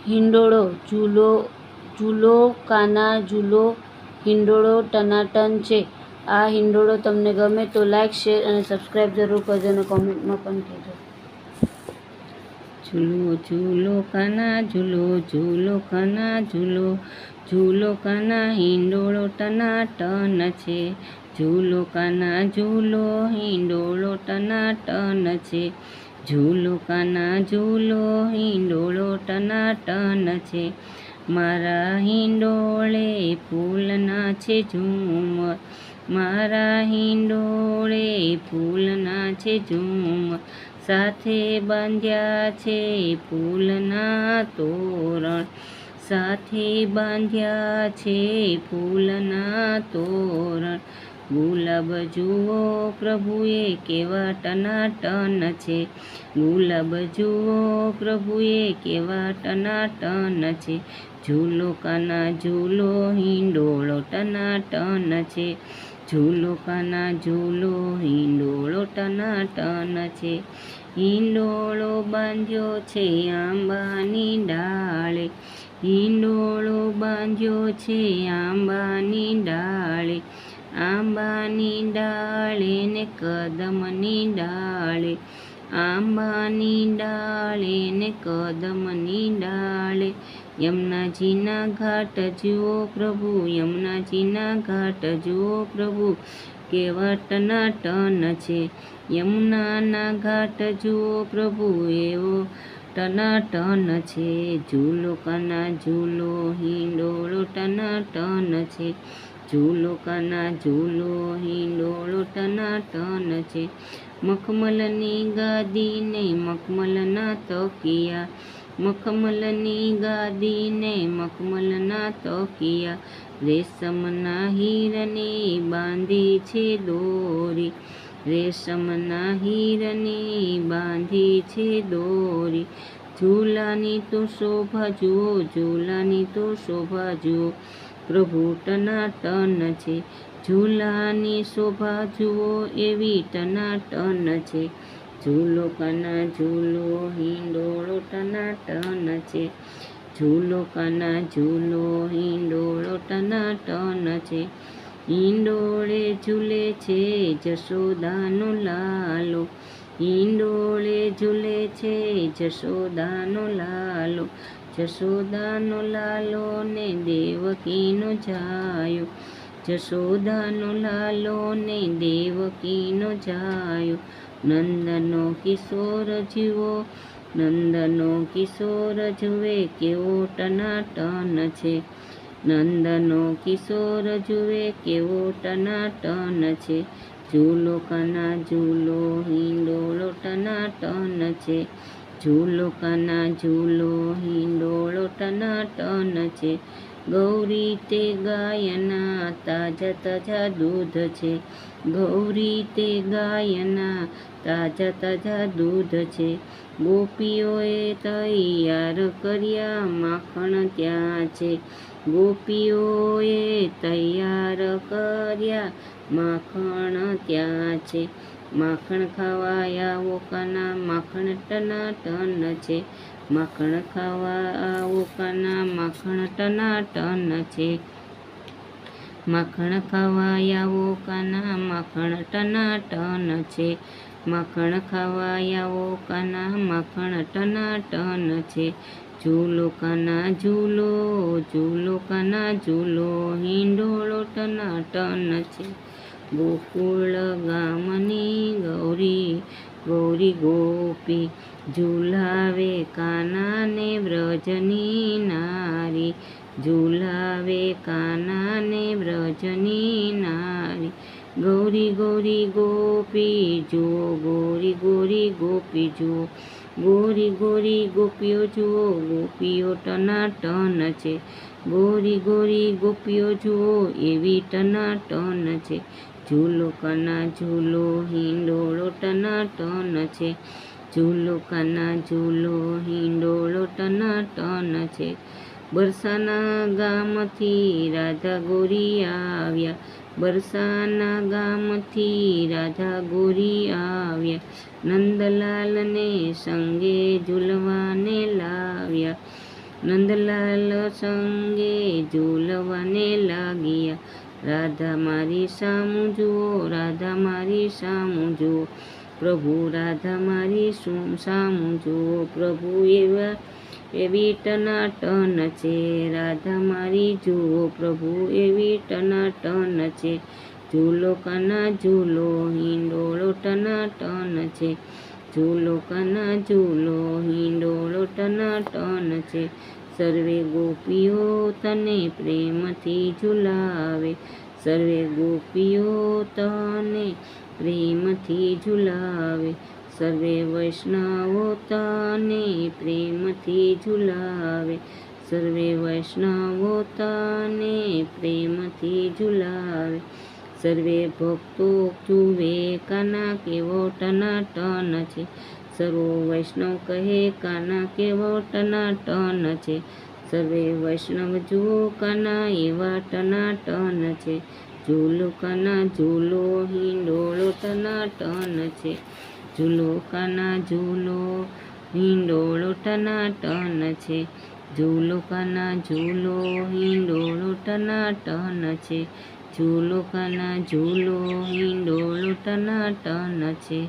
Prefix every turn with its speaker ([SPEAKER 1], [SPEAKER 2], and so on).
[SPEAKER 1] હિંડોળો ઝૂલો ઝૂલો કાના ઝૂલો હિંડોળો ટનાટન છે. આ હિંડોળો તમને ગમે તો લાઈક, શેર અને સબસ્ક્રાઈબ જરૂર કરજો અને કોમેન્ટમાં પણ કહેજો.
[SPEAKER 2] ઝૂલો ઝૂલો કાના ઝૂલો ઝૂલો કાના ઝૂલો ઝૂલો કાના હિંડોળો ટનાટન છે. ઝૂલો કાના ઝૂલો હિંડોળો ટનાટન છે. ઝૂલો કાના ઝૂલો હિંડોળો ટનાટન છે. મારા હિંડોળે ફૂલના છે ઝુમર, મારા હિંડોળે ફૂલના છે ઝુમર, સાથે બાંધ્યા છે ફૂલના તોરણ, સાથે બાંધ્યા છે ફૂલના તોરણ. ગુલાબ જુઓ પ્રભુએ કેવા ટનાટન છે, ગુલાબ જુઓ પ્રભુએ કેવા ટનાટન છે. ઝૂલો કાના ઝૂલો હિંડોળો ટનાટન છે. ઝૂલો કાના ઝૂલો હિંડોળો ટનાટન છે. હિંડોળો બાંધ્યો છે આંબાની ડાળે, હિંડોળો બાંધ્યો છે આંબાની ડાળે, આંબાની ડાળે ને કદમની ડાળે, આંબાની ડાળે ને કદમની ડાળે. યમુનાજીના ઘાટ જુઓ પ્રભુ, યમુનાજીના ઘાટ જુઓ પ્રભુ, કેવા ટનાટન છે. યમુનાના ઘાટ જુઓ પ્રભુ, એવો ટનાટન છે. ઝૂલો કાના ઝૂલો હિંડોળો ટનાટન છે. ઝૂલો કાના ઝૂલો હિંડોળો ટનાટન છે. મખમલની ગાદીને મખમલના તકિયા, મખમલની ગાદીને મખમલના તકિયા, રેશમના હીરની બાંધી છે દોરી, રેશમના હીરની બાંધી છે દોરી. ઝૂલાની તો શોભા જુઓ, ઝૂલાની તો શોભા જુઓ પ્રભુ ટનાટન છે. ઝૂલાની શોભા જુઓ એવી ટનાટન છે. ઝૂલો કાના ઝૂલો હિંડોળો ટનાટન છે. ઝૂલો કાના ઝૂલો હિંડોળો ટનાટન છે. હિંડોળે ઝૂલે છે જશોદાનો લાલો, હિંડોળે ઝૂલે છે જશોદાનો લાલો, જશોદાનો લાલો ને દેવકીનો જાયો, જશોદાનો લાલો ને દેવકીનો જાયો. નંદનો કિશોર જુઓ, નંદનો કિશોર જુએ કેવો ટનાટન છે, નંદનો કિશોર જુએ કેવો ટનાટન છે. ઝૂલો કાના ઝૂલો હિંડોળો ટનાટન છે. ઝૂલો કાના ઝૂલો હિંડોળો ટનાટન છે. ગૌરી તે ગાયના તાજા તાજા દૂધ છે, ગૌરી તે ગાયના તાજા તાજા દૂધ છે. ગોપીઓએ તૈયાર કર્યા માખણ ત્યાં છે, ગોપીઓએ તૈયાર કર્યા માખણ ત્યાં છે. માખણ ખાવા આવો કાના માખણ ટનાટન છે, માખણ ખાવા આવો કાના માખણ ટનાટન છે. માખણ ખાવા આવો કાના માખણ ટનાટન છે, માખણ ખાવા આવો કાના માખણ ટનાટન છે. ઝૂલો કાના ઝૂલો ઝૂલો કાના ઝૂલો હિંડોળો ટનાટન છે. ગોકુળ ગામની ગૌરી ગૌરી ગોપી, ઝુલાવે કાનાને વ્રજની નારી, ઝુલાવે કાનાને વ્રજની નારી. ગૌરી ગૌરી ગોપી જુઓ, ગૌરી ગૌરી ગોપી જુઓ, ગૌરી ગૌરી ગોપીઓ જુઓ, ગોપીઓ ટનાટન છે. ગૌરી ગૌરી ગોપીઓ જુઓ એવી ટનાટન છે. ઝૂલો કાના ઝૂલો હિંડોળો ટનાટન છે. ઝૂલો કાના ઝૂલો હિંડોળો ટનાટન છે. બરસાના ગામથી રાધા ગોરી આવ્યા, બરસાના ગામથી રાધા ગોરી આવ્યા, નંદલાલને સંગે ઝૂલવાને લાવ્યા, નંદલાલ સંગે ઝૂલવાને લાગ્યા, રાધા મારી સામું જુઓ, રાધા મારી સામું જુઓ, પ્રભુ રાધા મારી સામું જુઓ, પ્રભુ એવી ટનાટન છે, રાધા મારી જુઓ, પ્રભુ એવી ટનાટન છે, ઝૂલો કાના ઝૂલો, હિંડોળો ટનાટન છે, ઝૂલો કાના ઝૂલો, હિંડોળો ટનાટન છે, સર્વે ગોપીઓ તને પ્રેમથી ઝુલાવે, સર્વે ગોપીઓ તને પ્રેમથી ઝુલાવે, સર્વે વૈષ્ણવો તને પ્રેમથી ઝુલાવે, સર્વે વૈષ્ણવો તને પ્રેમથી ઝુલાવે, સર્વે ભક્તો જુએ કાના કેવો ટનાટન છે, સર્વો વૈષ્ણવ કહે કાના કેવો ટનાટન છે, સર્વે વૈષ્ણવ જુઓ કાના એવા ટનાટન છે, ઝૂલો કાના ઝૂલો, હિંડોળો ટનાટન છે, ઝૂલો કાના ઝૂલો, હિંડોળો ટનાટન છે, ઝૂલો કાના ઝૂલો, હિંડોળો ટનાટન છે, ઝૂલો કાના ઝૂલો, હિંડોળો ટનાટન છે.